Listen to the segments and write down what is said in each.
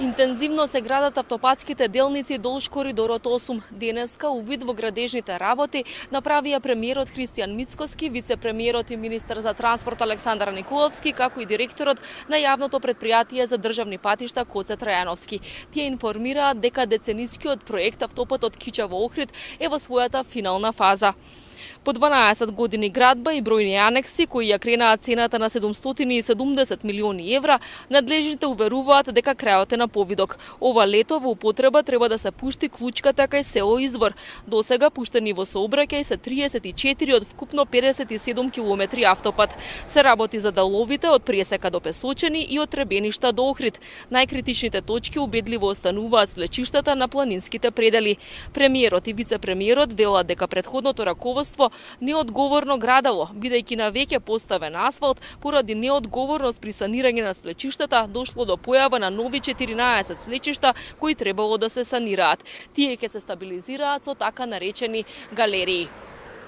Интензивно се градат автопатските делници долж коридорот 8. Денеска, увид во градежните работи, направија премиерот Христијан Мицкоски, вице-премиерот и министер за транспорт Александар Николовски, како и директорот на јавното претпријатие за државни патишта Коце Трајановски. Тие информираат дека деценискиот проект автопатот Кичево-Охрид е во својата финална фаза. По 12 години градба и бројни анекси кои ја кренаа цената на 770 милиони евра, надлежните уверуваат дека крајот е на повидок. Ова лето во употреба треба да се пушти клучката кај село Извор. Досега пуштени во сообраќај се 34 од вкупно 57 километри автопат. Се работи за деловите од Пресека до Песочени и од Требеништа до Охрид. Најкритичните точки убедливо остануваат свлечиштата на планинските предели. Премиерот и вице-премиерот велат дека претходното раководство неодговорно градело, бидејќи на веќе поставен асфалт, поради неодговорност при санирање на свлечиштата, дошло до појава на нови 14 свлечишта кои требало да се санираат. Тие ќе се стабилизираат со така наречени галерии.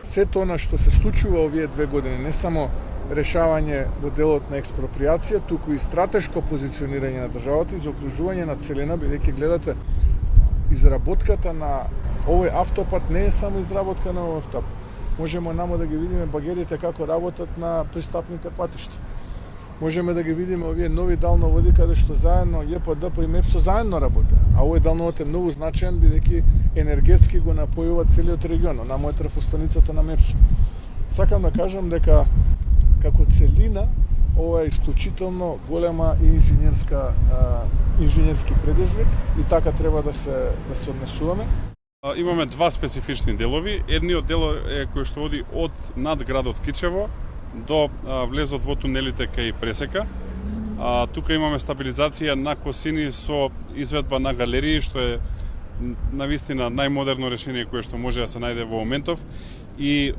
Сето она што се случува овие 2 години, не само решавање во делот на експроприација, туку и стратешко позиционирање на државата и заокружување на целина, бидејќи гледате изработката на овој автопат не е само изработка на овој автопат. Можеме намо да ги видиме багерите како работат на пристапните патишта. Можеме да ги видиме овие нови далноводи каде што заедно ЈПДП и МЕПСО заедно работат. А овој далновод е многу значаен бидејќи енергетски го напојува целиот регион. Намо е трафостаницата на МЕПСО. Сакам да кажам дека како целина ова е исклучително голема и инженерски предизвик и така треба да се однесуваме. Имаме два специфични делови. Едниот дел е кој што води од над градот Кичево до влезот во тунелите кај Пресека. Тука имаме стабилизација на косини со изведба на галерии, што е навистина најмодерно решение кое што може да се најде во моментов. И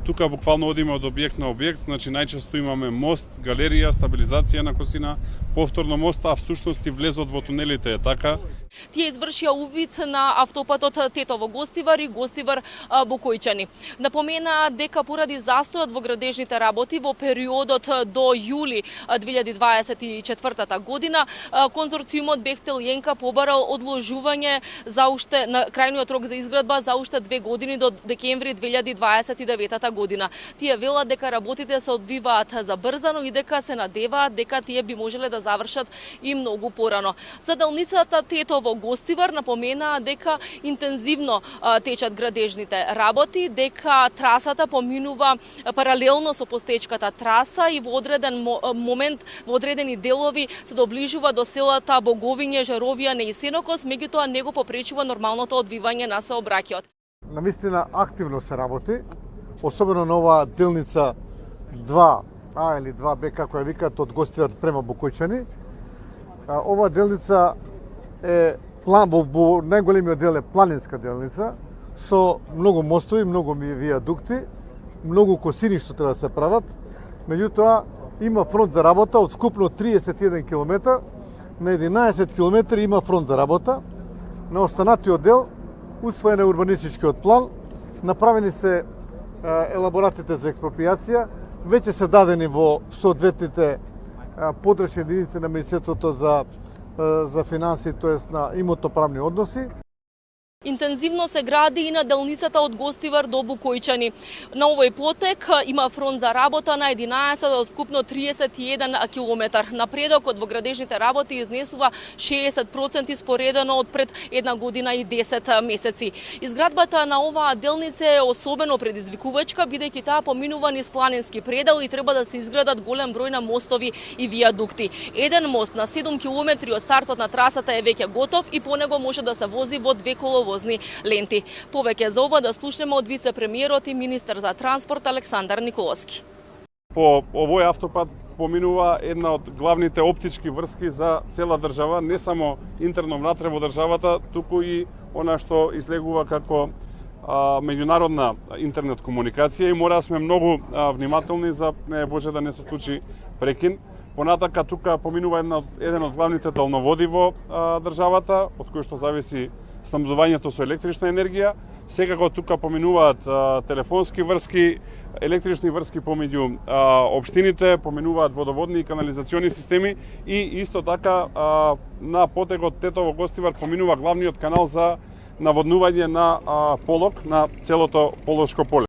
тука буквално одиме од објект на објект, значи најчесто имаме мост, галерија, стабилизација на косина, повторно мост, а всушност и влезот во тунелите е така. Тие извршија увид на автопатот Тетово-Гостивар и Гостивар-Бокојчани. Напомена дека поради застојот во градежните работи во периодот до јули 2024 година, конзорциумот Бехтел Јенка побарал одложување за уште на крајниот рок за изградба за уште 2 години до декември 2029 година. Тие велат дека работите се одвиваат забрзано и дека се надеваат дека тие би можеле да завршат и многу порано. За делницата Тетово-Гостивар напоменаа дека интензивно течат градежните работи, дека трасата поминува паралелно со постечката траса и во одреден момент во одредени делови се доближува до селата Боговиње, Жаровија, Нејсенокос, меѓутоа не го попречува нормалното одвивање на сообраќајот. Навистина активно се работи, особено на оваа делница 2А или 2Б, како ја викаат, од Гостивар према Бокојчани. Оваа делница е во најголемиот дел е планинска делница со многу мостови, многу виадукти, многу косини што треба да се прават. Меѓутоа има фронт за работа од скупно 31 км, на 11 км има фронт за работа. На останатиот дел усвоен е урбанистичкиот план, направени се елаборатите за експроприација, веќе се дадени во соодветните подрачни единици на Министерството за финансии, тоест на имотно-правни односи. Интензивно се гради и на делницата од Гостивар до Бокојчани. На овој потек има фронт за работа на 11 од вкупно 31 километар. Напредокот во градежните работи изнесува 60% споредено од пред 1 година и 10 месеци. Изградбата на оваа делница е особено предизвикувачка, бидејќи таа поминува низ планински предел и треба да се изградат голем број на мостови и виадукти. Еден мост на 7 километри од стартот на трасата е веќе готов и по него може да се вози во 2 коловозни ленти. Повеќе за ова да слушнеме од вице-премиерот и министер за транспорт Александар Николовски. По овој автопат поминува една од главните оптички врски за цела држава, не само интерно внатре во државата, туку и она што излегува како меѓународна интернет комуникација и мора да сме многу внимателни за не Боже да не се случи прекин. Понатака тука поминува еден од главните далноводи во државата, од кој што зависи снабдувањето со електрична енергија. Секако тука поминуваат телефонски врски, електрични врски помеѓу општините, поминуваат водоводни и канализациони системи и исто така на потегот Тетово-Гостивар поминува главниот канал за наводнување на Полок, на целото Полошко поле.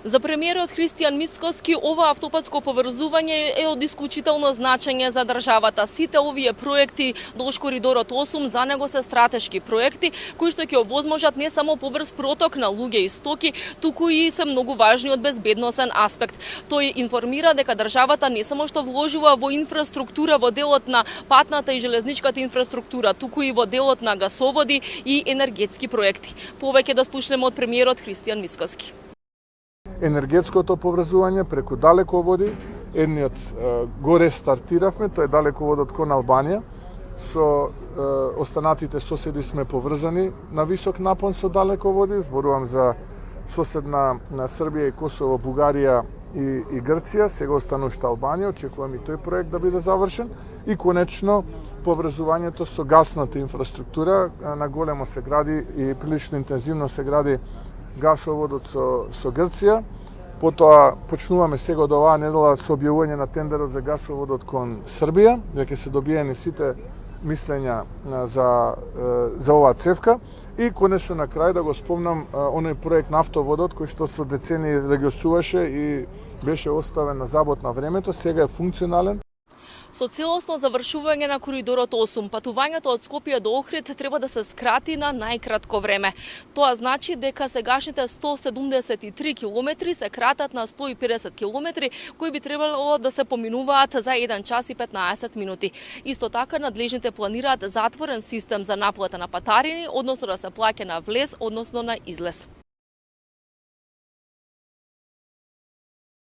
За премиерот Христијан Мицкоски, ова автопатско поврзување е од исклучително значење за државата. Сите овие проекти долж коридорот 8 за него се стратешки проекти кои што ќе овозможат не само побрз проток на луѓе и стоки, туку и се многу важни од безбедносен аспект. Тој информира дека државата не само што вложува во инфраструктура во делот на патната и железничката инфраструктура, туку и во делот на гасоводи и енергетски проекти. Повеќе да слушнеме од премиерот Христијан Мицкоски. Енергетското поврзување преку далеководи, едниот горе стартиравме, тој е далеководот кон Албанија. Со останатите соседи сме поврзани на висок напон со далеководи, зборувам за соседна на Србија и Косово, Бугарија и Грција, сега останува Албанија, очекувам и тој проект да биде завршен и конечно поврзувањето со гасната инфраструктура, на големо се гради и прилично интензивно се гради гасоводот со Грција. Потоа почнуваме сега од оваа недела со објавување на тендерот за гасоводот кон Србија, веќе се добиени сите мислења за оваа цевка. И конечно на крај да го спомнам оној проект на автоводот кој што со децении регесуваше и беше оставен на забот на времето, сега е функционален. Со целосно завршување на коридорот 8, патувањето од Скопје до Охрид треба да се скрати на најкратко време. Тоа значи дека сегашните 173 километри се кратат на 150 километри, кои би требало да се поминуваат за 1 час и 15 минути. Исто така надлежните планираат затворен систем за наплата на патарини, односно да се плаќа на влез, односно на излез.